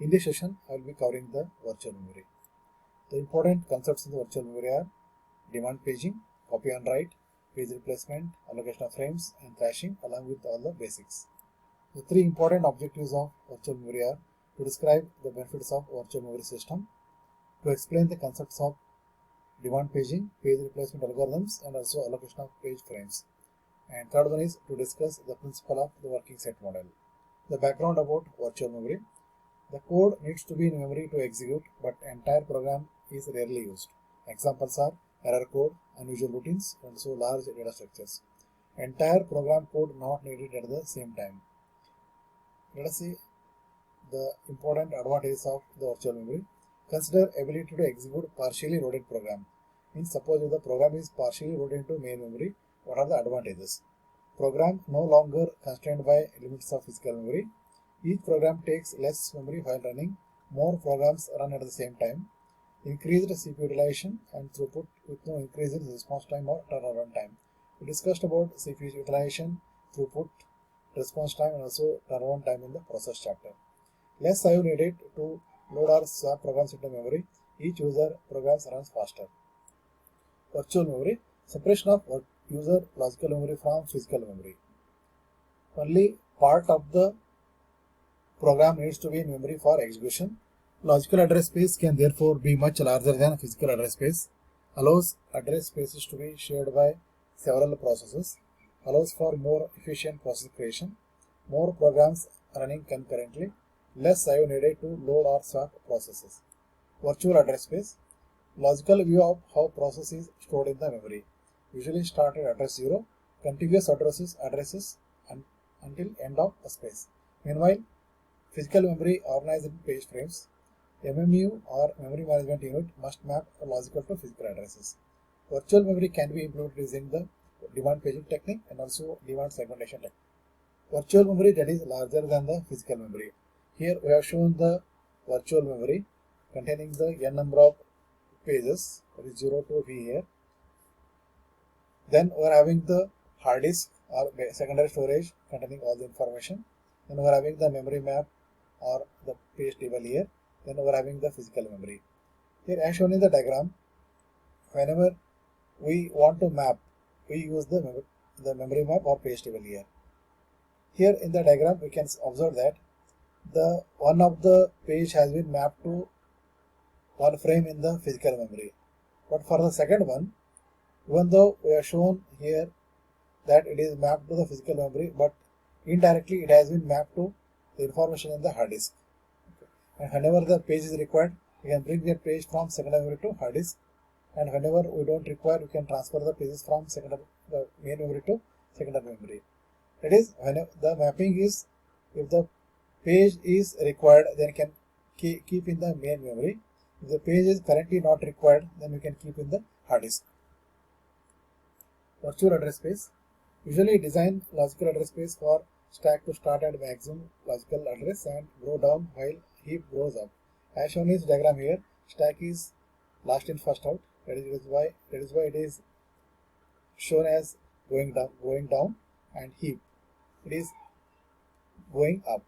In this session, I will be covering the virtual memory. The important concepts in the virtual memory are demand paging, copy and write, page replacement, allocation of frames, and thrashing, along with all the basics. The three important objectives of virtual memory are to describe the benefits of virtual memory system, to explain the concepts of demand paging, page replacement algorithms, and also allocation of page frames. And third one is to discuss the principle of the working set model. The background about virtual memory. The code needs to be in memory to execute, but entire program is rarely used. Examples are error code, unusual routines, and also large data structures. Entire program code not needed at the same time. Let us see the important advantages of the virtual memory. Consider ability to execute partially loaded program. Means suppose if the program is partially loaded into main memory, what are the advantages? Program no longer constrained by limits of physical memory. Each program takes less memory while running. More programs run at the same time. Increased CPU utilization and throughput with no increase in response time or turnaround time. We discussed about CPU utilization, throughput, response time, and also turnaround time in the process chapter. Less I/O needed to load or swap programs into memory. Each user programs runs faster. Virtual memory, separation of user logical memory from physical memory. Only part of the program needs to be in memory for execution. Logical address space can therefore be much larger than physical address space. Allows address spaces to be shared by several processes. Allows for more efficient process creation. More programs running concurrently. Less I/O needed to load or swap processes. Virtual address space. Logical view of how process is stored in the memory. Usually start at address 0. Contiguous addresses until end of a space. Meanwhile, physical memory organized in page frames. MMU or memory management unit must map logical to physical addresses. Virtual memory can be implemented using the demand paging technique and also demand segmentation technique. Virtual memory that is larger than the physical memory. Here we have shown the virtual memory containing the n number of pages, that is 0 to V here. Then we are having the hard disk or secondary storage containing all the information. Then we are having the memory map or the page table here. Then we are having the physical memory. Here as shown in the diagram, whenever we want to map, we use the memory map or page table here. Here in the diagram we can observe that the one of the page has been mapped to one frame in the physical memory. But for the second one, even though we have shown here that it is mapped to the physical memory, but indirectly it has been mapped to the information in the hard disk. And whenever the page is required, we can bring that page from secondary memory to hard disk. And whenever we don't require, we can transfer the pages from the main memory to secondary memory. That is, when the mapping is, if the page is required, then can keep in the main memory. If the page is currently not required, then we can keep in the hard disk. Virtual address space. Usually design logical address space for stack to start at maximum logical address and grow down while heap grows up. As shown in this diagram here, stack is last in first out. That is why it is shown as going down, and heap it is going up.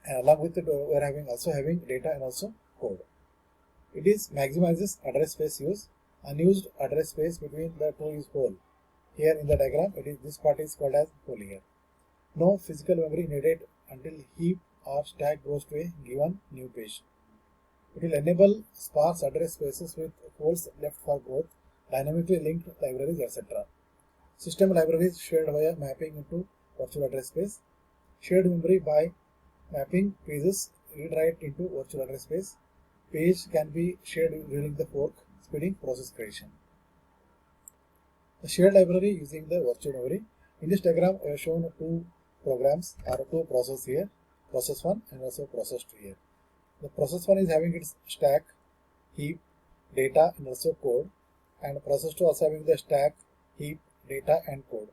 And along with it, we are also having data and also code. It is maximizes address space use. Unused address space between the two is whole. Here in the diagram, this part is called as whole here. No physical memory needed until heap or stack goes to a given new page. It will enable sparse address spaces with holes left for growth, dynamically linked libraries, etc. System libraries shared via mapping into virtual address space. Shared memory by mapping pages read-write into virtual address space. Page can be shared during the fork, speeding process creation. The shared library using the virtual memory. In this diagram, I have shown two programs or two processes here, process 1 and also process 2 here. The process 1 is having its stack, heap, data and also code, and process 2 also having the stack, heap, data and code.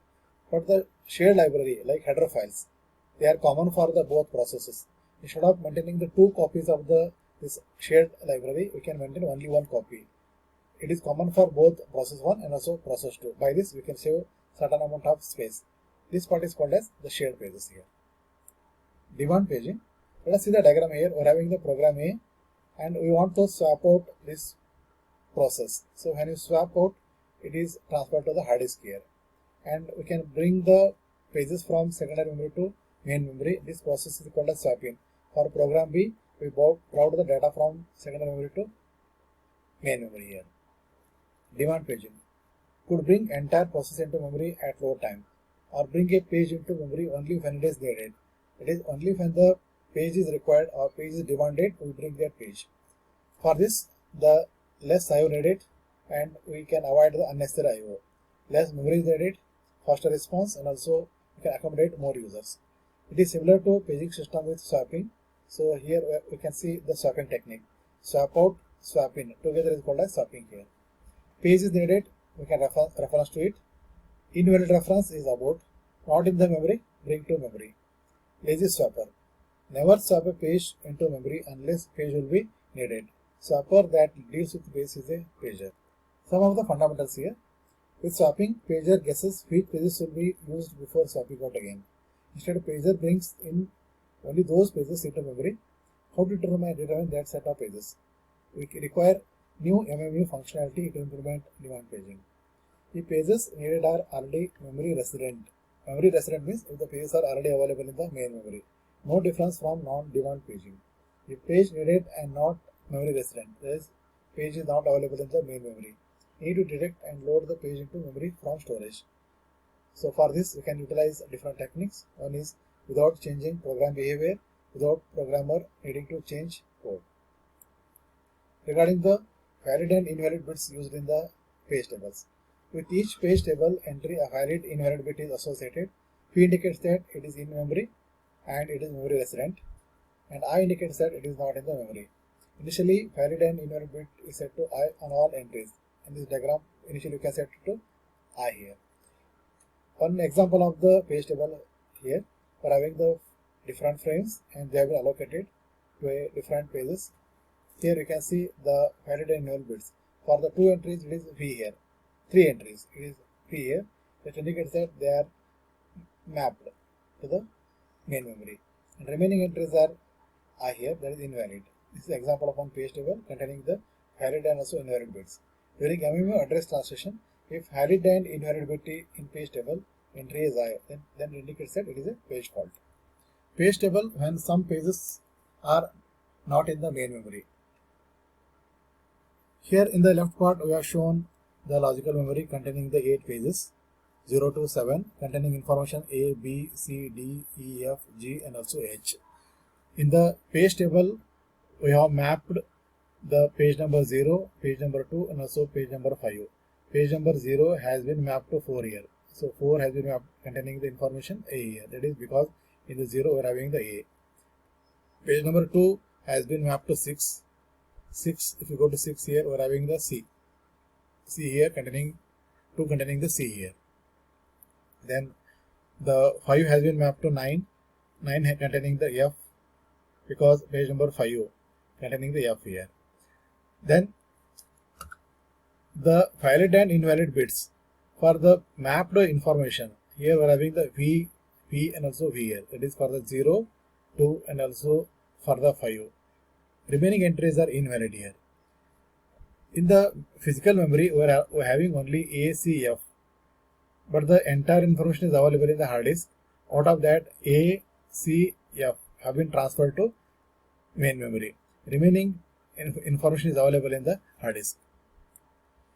But the shared library like header files, they are common for the both processes. Instead of maintaining the two copies of this shared library, we can maintain only one copy. It is common for both process 1 and also process 2. By this we can save certain amount of space. This part is called as the shared pages here. Demand paging. Let us see the diagram here. We are having the program A and we want to swap out this process. So when you swap out, it is transferred to the hard disk here, and we can bring the pages from secondary memory to main memory. This process is called as swapping. For program B, we brought the data from secondary memory to main memory here. Demand paging could bring entire process into memory at load time, or bring a page into memory only when it is needed. It is only when the page is required or page is demanded, we bring that page. For this, the less I/O needed, and we can avoid the unnecessary I/O. Less memory is needed, faster response, and also we can accommodate more users. It is similar to paging system with swapping. So here we can see the swapping technique. Swap out, swap in together is called as swapping here. Page is needed, we can reference to it. Invalid reference is about not in the memory, bring to memory. Lazy swapper. Never swap a page into memory unless page will be needed. Swapper that deals with page is a pager. Some of the fundamentals here. With swapping, pager guesses which pages will be used before swapping out again. Instead, pager brings in only those pages into memory. How to determine that set of pages? We require new MMU functionality to implement demand paging. The pages needed are already memory resident. Memory resident means if the pages are already available in the main memory. No difference from non-demand paging. If page needed and not memory resident, that is, page is not available in the main memory. Need to detect and load the page into memory from storage. So for this, we can utilize different techniques. One is without changing program behavior, without programmer needing to change code. Regarding the valid and invalid bits used in the page tables. With each page table entry, a valid invalid bit is associated. P indicates that it is in memory and it is memory resident, and I indicates that it is not in the memory. Initially, valid and invalid bit is set to I on all entries. In this diagram, initially you can set it to I here. One example of the page table here, we are having the different frames and they have been allocated to a different pages. Here you can see the valid and invalid bits. For the 2 entries, it is V here. 3 entries, it is V here. That indicates that they are mapped to the main memory. And remaining entries are I here, that is invalid. This is an example of one page table containing the valid and also invalid bits. During MMU address translation, if valid and invalid bit in page table entry is I, then it indicates that it is a page fault. Page table when some pages are not in the main memory. Here in the left part we have shown the logical memory containing the 8 pages 0 to 7 containing information A, B, C, D, E, F, G and also H. In the page table we have mapped the page number 0, page number 2 and also page number 5. Page number 0 has been mapped to 4 here. So 4 has been mapped containing the information A here. That is because in the 0 we are having the A. Page number 2 has been mapped to 6. 6, if you go to 6 here, we are having the C. C here containing the C here. Then the 5 has been mapped to 9. 9 containing the F because page number 5 containing the F here. Then the valid and invalid bits for the mapped information. Here we are having the V, V and also V here. That is for the 0, 2 and also for the 5. Remaining entries are invalid here. In the physical memory, we are having only A, C, F. But the entire information is available in the hard disk. Out of that, A, C, F have been transferred to main memory. Remaining information is available in the hard disk.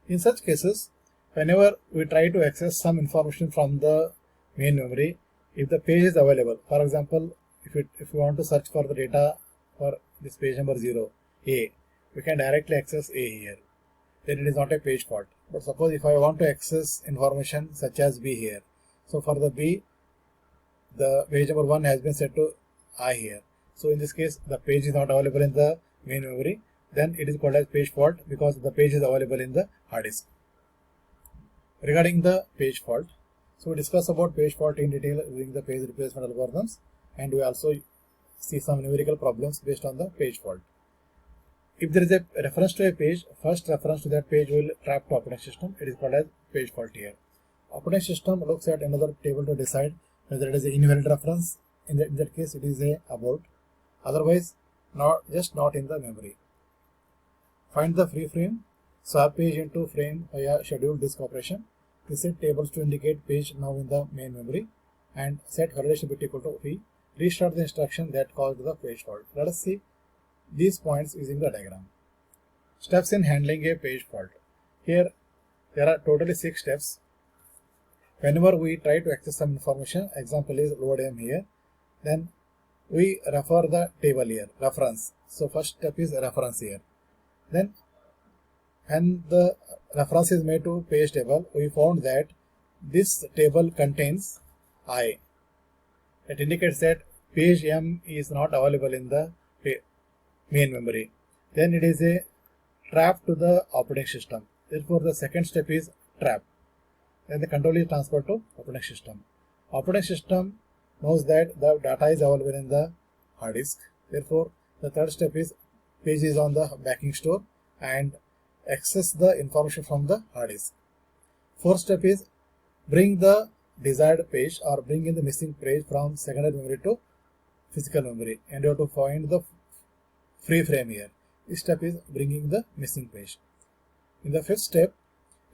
In such cases, whenever we try to access some information from the main memory, if the page is available, for example, if we want to search for the data for this page number 0, A, we can directly access A here. Then it is not a page fault. But suppose if I want to access information such as B here, so for the B, the page number 1 has been set to I here. So in this case, the page is not available in the main memory. Then it is called as page fault because the page is available in the hard disk. Regarding the page fault, so we discuss about page fault in detail using the page replacement algorithms, and we also see some numerical problems based on the page fault. If there is a reference to a page, first reference to that page will trap to operating system. It is called as page fault here. Operating system looks at another table to decide whether it is an invalid reference. In that case, it is a abort. otherwise not in the memory. Find the free frame, swap page into frame via scheduled disk operation. Reset tables to indicate page now in the main memory, and set validation bit equal to v. Restart the instruction that caused the page fault. Let us see these points using the diagram. Steps in handling a page fault. Here there are totally 6 steps. Whenever we try to access some information, example is load m here, then we refer the table here, reference. So first step is reference here. Then when the reference is made to page table, we found that this table contains I. It indicates that page M is not available in the main memory. Then it is a trap to the operating system. Therefore, the second step is trap. Then the control is transferred to operating system. Operating system knows that the data is available in the hard disk. Therefore, the third step is page is on the backing store and access the information from the hard disk. Fourth step is bring the desired page or bring in the missing page from secondary memory to physical memory, and you have to find the free frame here. This step is bringing the missing page. In the fifth step,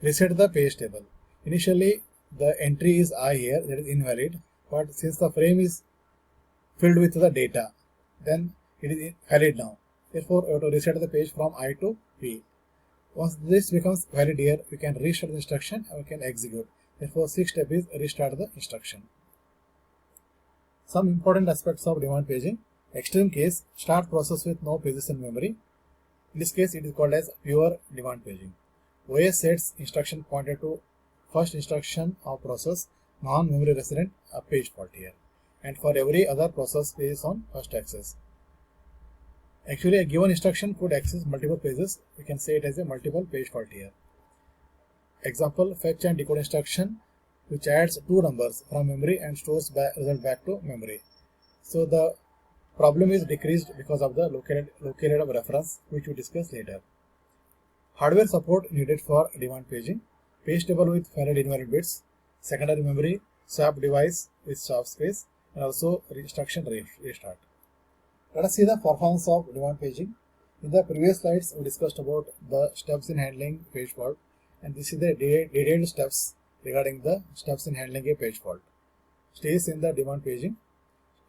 reset the page table. Initially the entry is I here, that is invalid, but since the frame is filled with the data, then it is valid now. Therefore, you have to reset the page from I to V. Once this becomes valid here, we can restart the instruction and we can execute. Therefore, sixth step is restart the instruction. Some important aspects of demand paging. Extreme case, start process with no pages in memory. In this case, it is called as pure demand paging. OS sets instruction pointer to first instruction of process, non-memory resident, a page fault here. And for every other process, page is on first access. Actually, a given instruction could access multiple pages. We can say it as a multiple page fault here. Example, fetch and decode instruction, which adds 2 numbers from memory and stores result back to memory. So the problem is decreased because of the located of reference, which we discuss later. Hardware support needed for demand paging. Page table with valid invalid bits, secondary memory, swap device with swap space, and also instruction restart. Let us see the performance of demand paging. In the previous slides, we discussed about the steps in handling page fault, and this is the detailed steps regarding the steps in handling a page fault. Stays in the demand paging,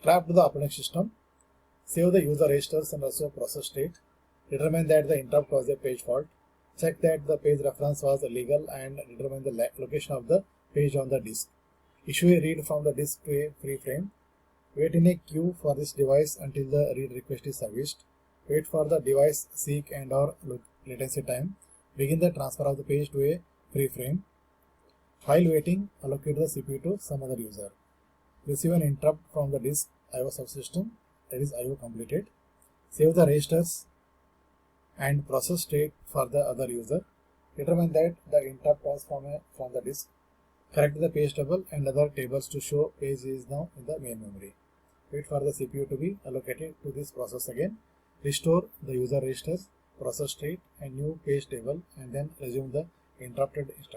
trap to the operating system, save the user registers and also process state, determine that the interrupt was a page fault, check that the page reference was legal and determine the location of the page on the disk, issue a read from the disk to a free frame, wait in a queue for this device until the read request is serviced, wait for the device seek and or latency time, begin the transfer of the page to a free frame, while waiting, allocate the CPU to some other user, receive an interrupt from the disk IO subsystem, that is IO completed, save the registers and process state for the other user, determine that the interrupt was from the disk, correct the page table and other tables to show page is now in the main memory, wait for the CPU to be allocated to this process again, restore the user registers, process state and new page table, and then resume the interrupted instruction.